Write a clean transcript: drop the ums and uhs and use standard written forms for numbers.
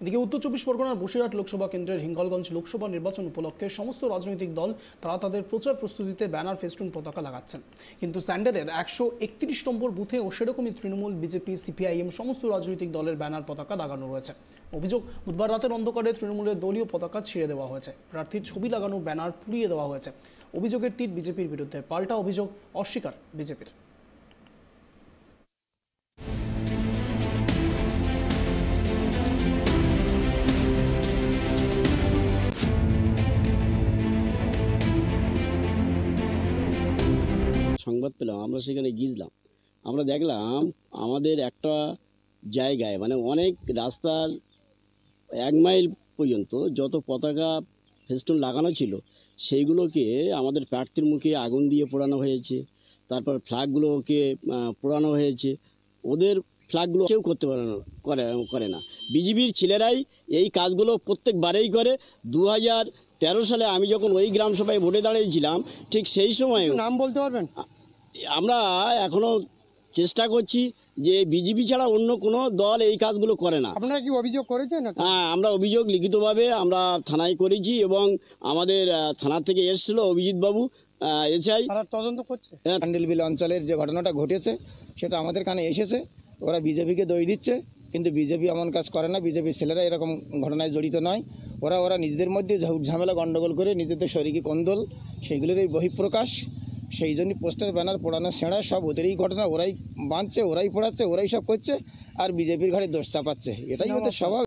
এদিকে উত্তর চব্বিশ পরগনার বসিরহাট লোকসভা কেন্দ্রের হিঙ্গলগঞ্জ লোকসভা নির্বাচন উপলক্ষে সমস্ত রাজনৈতিক দল তারা তাদের প্রচার প্রস্তুতিতে ব্যানার ফেস্টুন পতাকা লাগাচ্ছেন, কিন্তু স্যান্ডেলের 131 নম্বর বুথেও সেরকমই তৃণমূল, বিজেপি, সিপিআইএম সমস্ত রাজনৈতিক দলের ব্যানার পতাকা লাগানো রয়েছে। অভিযোগ, বুধবার রাতের অন্ধকারে তৃণমূলের দলীয় পতাকা ছিঁড়ে দেওয়া হয়েছে, প্রার্থীর ছবি লাগানো ব্যানার পুড়িয়ে দেওয়া হয়েছে। অভিযোগের তীর বিজেপির বিরুদ্ধে, পাল্টা অভিযোগ অস্বীকার বিজেপির। সংবাদ পেলাম, আমরা সেখানে গিয়েছিলাম। আমরা দেখলাম আমাদের একটা জায়গায় মানে অনেক রাস্তার 1 মাইল পর্যন্ত যত পতাকা ফেস্টুন লাগানো ছিল সেইগুলোকে আমাদের প্রার্থীর মুখে আগুন দিয়ে পোড়ানো হয়েছে। তারপর ফ্ল্যাগগুলোকে পোড়ানো হয়েছে। ওদের ফ্ল্যাগগুলো কেউ করতে করে না। বিজেপির ছেলেরাই এই কাজগুলো প্রত্যেকবারেই করে। 2013 সালে আমি যখন ওই গ্রাম সভায় ভোটে দাঁড়িয়েছিলাম, ঠিক সেই সময় নাম বলতে পারবেন? আমরা এখনও চেষ্টা করছি যে বিজেপি ছাড়া অন্য কোনো দল এই কাজগুলো করে না। আপনারা কি অভিযোগ করেছেন? হ্যাঁ, আমরা অভিযোগ লিখিতভাবে আমরা থানায় করেছি এবং আমাদের থানা থেকে এসেছিল অভিজিৎবাবু এসআই, তারা তদন্ত করছে। হ্যান্ডেলবিল অঞ্চলের যে ঘটনাটা ঘটেছে সেটা আমাদের কানে এসেছে। ওরা বিজেপিকে দই দিচ্ছে, কিন্তু বিজেপি এমন কাজ করে না। বিজেপির ছেলেরা এরকম ঘটনায় জড়িত নয়। ওরা নিজেদের মধ্যে ঝামেলা গণ্ডগোল করে নিজেদের শরীরী কোন্দল, সেইগুলোরই বহিঃপ্রকাশ। সেই জন্যই পোস্টার ব্যানার পোড়ানো ছেঁড়া সব ওদেরই ঘটনা। ওরাই বাঁধছে, ওরাই পোড়াচ্ছে, ওরাই সব করছে, আর বিজেপির ঘাড়ে দোষ চাপাচ্ছে। এটাই ওদের স্বভাব।